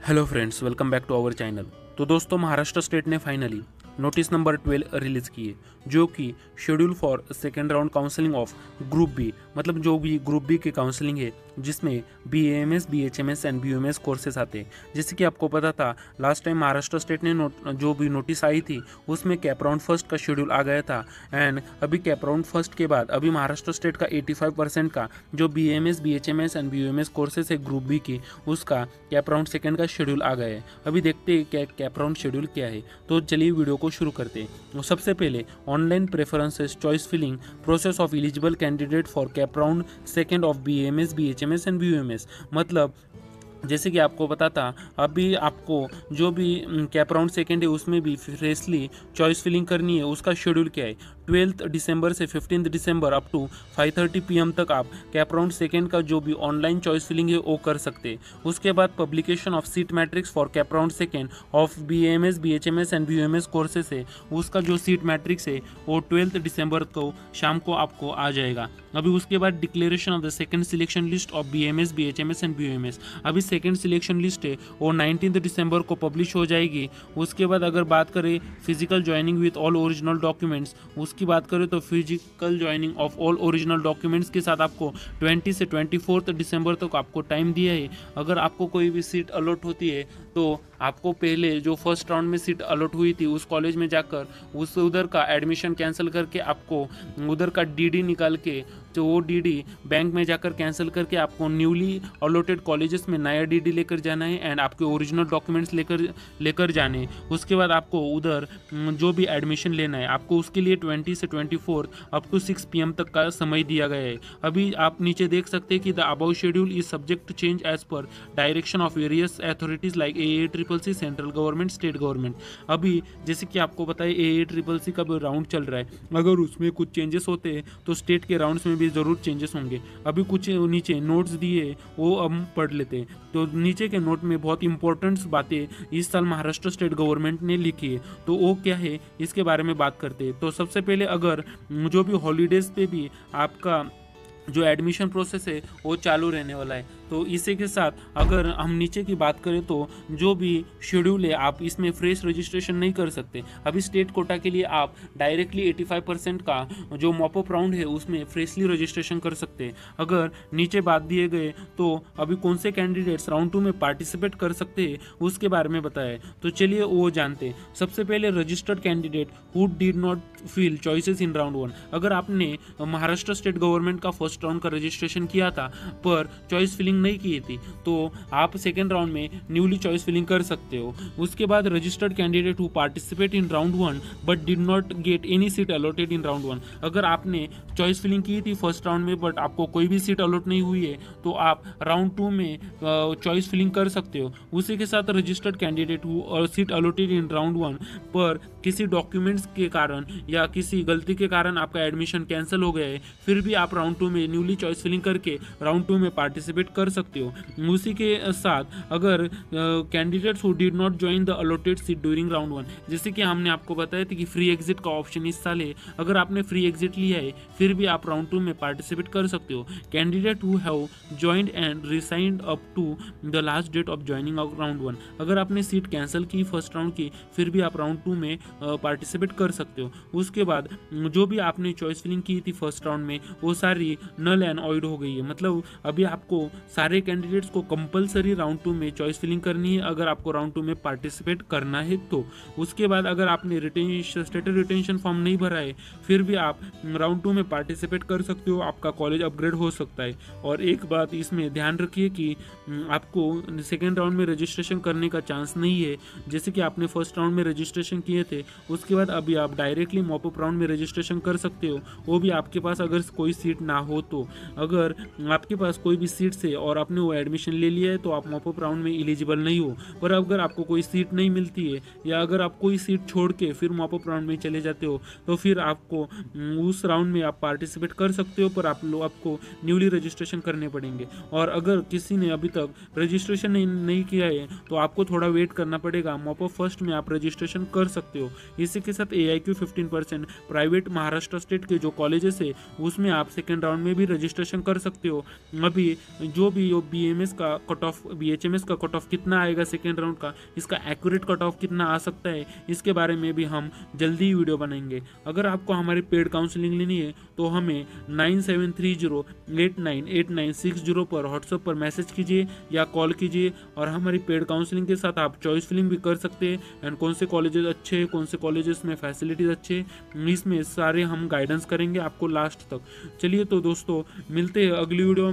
Hello friends, welcome back to our channel. तो दोस्तों, Maharashtra state ने फाइनली नोटिस नंबर 12 रिलीज़ किए, जो कि schedule for second round counselling of group B, मतलब जो भी ग्रुप बी की काउंसलिंग है जिसमें BAMS, BHMS and BUMS courses आते हैं। जैसे कि आपको पता था, लास्ट टाइम महाराष्ट्र स्टेट ने जो भी नोटिस आई थी उसमें कैप राउंड फर्स्ट का शेड्यूल आ गया था। एंड अभी कैप राउंड फर्स्ट के बाद अभी महाराष्ट्र स्टेट का 85% का जो BAMS, BHMS and BUMS courses है ग्रुप बी की, उसका कैप राउंड सेकेंड का शेड्यूल आ गया है। अभी देखते हैं क्या कैप राउंड शेड्यूल क्या है। तो चलिए वीडियो को शुरू करते हैं। तो सबसे पहले online preferences choice filling process of eligible candidate for CAP round second of BAMS, BHMS and BUMS। मतलब जैसे कि आपको पता था, अभी आपको जो भी कैप राउंड सेकेंड है उसमें भी फ्रेशली चॉइस फिलिंग करनी है। उसका शेड्यूल क्या है, 12 दिसंबर से 15 दिसंबर अप टू 5:30 PM तक आप कैप राउंड सेकेंड का जो भी ऑनलाइन चॉइस फिलिंग है वो कर सकते हैं। उसके बाद publication of seat matrix for CAP round second of BAMS, BHMS and BUMS courses है, उसका जो सीट मैट्रिक्स है वो 12 दिसंबर को शाम को आपको आ जाएगा। अभी उसके बाद declaration of the second selection list of BAMS, BHMS and BUMS, अभी सेकेंड सिलेक्शन लिस्ट है वो 19 दिसंबर को पब्लिश हो जाएगी। उसके बाद अगर बात करें physical joining with all original documents, उसकी बात करें तो physical joining of all original documents के साथ आपको 20 से 24 दिसंबर तक आपको टाइम दिया है। अगर आपको कोई भी सीट अलॉट होती है तो आपको पहले जो फर्स्ट राउंड में सीट अलॉट हुई थी उस कॉलेज में जाकर उस उधर का एडमिशन कैंसिल करके आपको उधर का DD निकाल के, तो वो DD बैंक में जाकर कैंसिल करके आपको न्यूली अलॉटेड कॉलेजेस में नया DD लेकर जाना है एंड आपके ओरिजिनल डॉक्यूमेंट्स लेकर जाने। उसके बाद आपको उधर जो भी एडमिशन लेना है आपको उसके लिए 20 से 24 अप टू 6 PM तक का समय दिया गया है। अभी आप नीचे देख सकते हैं कि the above schedule is subject to change as per direction of various authorities like AACCC, central government, state government. अभी जैसे कि आपको पता है AACCC का भी राउंड चल रहा है, अगर उसमें कुछ चेंजेस होते हैं तो स्टेट के राउंड्स में भी ज़रूर चेंजेस होंगे। अभी कुछ नीचे नोट्स दिए वो हम पढ़ लेते हैं। तो नीचे के नोट में बहुत इंपॉर्टेंट बातें इस साल महाराष्ट्र स्टेट गवर्नमेंट ने लिखी है, तो वो क्या है इसके बारे में बात करते हैं। तो सबसे पहले अगर जो भी हॉलीडेज पे भी आपका जो एडमिशन प्रोसेस है वो चालू रहने वाला है। तो इसी के साथ अगर हम नीचे की बात करें तो जो भी शेड्यूल है आप इसमें फ्रेश रजिस्ट्रेशन नहीं कर सकते। अभी स्टेट कोटा के लिए आप डायरेक्टली 85% का जो मॉपअप राउंड है उसमें फ्रेशली रजिस्ट्रेशन कर सकते हैं। अगर नीचे बात दिए गए तो अभी कौन से कैंडिडेट्स राउंड 2 में पार्टिसिपेट कर सकते हैं उसके बारे में बताया है। तो चलिए वो जानते हैं। सबसे पहले registered candidate who did not fill choices in round 1। अगर आपने महाराष्ट्र स्टेट गवर्नमेंट का फर्स्ट राउंड का रजिस्ट्रेशन किया था पर चॉइस फिलिंग नहीं की थी तो आप सेकेंड राउंड में न्यूली चॉइस फिलिंग कर सकते हो। उसके बाद registered candidate who participate in round 1 but did not get any seat allotted in round 1। अगर आपने चॉइस फिलिंग की थी फर्स्ट राउंड में बट आपको कोई भी सीट अलॉट नहीं हुई है तो आप राउंड 2 में चॉइस फिलिंग कर सकते हो। उसी के साथ registered candidate who seat allotted in round 1 पर किसी डॉक्यूमेंट्स के कारण या किसी गलती के कारण आपका एडमिशन कैंसिल हो गया है, फिर भी आप राउंड 2 में न्यूली चॉइस फिलिंग करके राउंड 2 में पार्टिसिपेट कर सकते हो। उसी के साथ अगर candidates who did not join the allotted seat during round 1, जैसे कि हमने आपको बताया था कि फ्री एग्जिट का ऑप्शन इस साल है, अगर आपने फ्री एग्जिट लिया है फिर भी आप राउंड 2 में पार्टिसिपेट कर सकते हो। Candidate who have joined and resigned up to the last date of joining of round 1, अगर आपने सीट कैंसिल की फर्स्ट राउंड की फिर भी आप राउंड 2 में पार्टिसिपेट कर सकते हो। उसके बाद जो भी आपने चॉइस फिलिंग की थी फर्स्ट राउंड में वो सारी नल एंड वॉइड हो गई है। मतलब अभी आपको सारे कैंडिडेट्स को कंपलसरी राउंड 2 में चॉइस फिलिंग करनी है अगर आपको राउंड 2 में पार्टिसिपेट करना है तो। उसके बाद अगर आपने स्टेटस रिटेंशन फॉर्म नहीं भरा है फिर भी आप राउंड 2 में पार्टिसिपेट कर सकते हो, आपका कॉलेज अपग्रेड हो सकता है। और एक बात इसमें ध्यान रखिए कि आपको सेकेंड राउंड में रजिस्ट्रेशन करने का चांस नहीं है। जैसे कि आपने फर्स्ट राउंड में रजिस्ट्रेशन किए थे उसके बाद अभी आप डायरेक्टली मॉपअप राउंड में रजिस्ट्रेशन कर सकते हो, वो भी आपके पास अगर कोई सीट ना हो तो। अगर आपके पास कोई भी सीट से और आपने वो एडमिशन ले लिया है तो आप मॉपअप राउंड में एलिजिबल नहीं हो। पर अगर आपको कोई सीट नहीं मिलती है या अगर आप कोई सीट छोड़ के फिर मॉपअप राउंड में चले जाते हो तो फिर आपको उस राउंड में आप पार्टिसिपेट कर सकते हो, पर आपको न्यूली रजिस्ट्रेशन करने पड़ेंगे। और अगर किसी ने अभी तक रजिस्ट्रेशन नहीं किया है तो आपको थोड़ा वेट करना पड़ेगा। मॉपअप फर्स्ट में आप रजिस्ट्रेशन कर सकते हो। इसी के साथ AIQ 15% प्राइवेट महाराष्ट्र स्टेट के जो कॉलेजेस है उसमें आप सेकेंड राउंड में भी रजिस्ट्रेशन कर सकते हो। अभी जो भी जो BMS का कट ऑफ, BHMS का कट ऑफ कितना आएगा सेकेंड राउंड का, इसका एक्यूरेट कट ऑफ कितना आ सकता है, इसके बारे में भी हम जल्दी ही वीडियो बनाएंगे। अगर आपको हमारी पेड काउंसलिंग लेनी है तो हमें 9730898960 पर व्हाट्सएप पर मैसेज कीजिए या कॉल कीजिए, और हमारी पेड काउंसलिंग के साथ आप चॉइस फिलिंग भी कर सकते हैं एंड कौन से कॉलेजेस अच्छे हैं, कौन से कॉलेजेस में फैसिलिटीज़ अच्छे हैं, इसमें सारे हम गाइडेंस करेंगे आपको लास्ट तक। चलिए तो दोस्तों मिलते हैं अगली वीडियो में।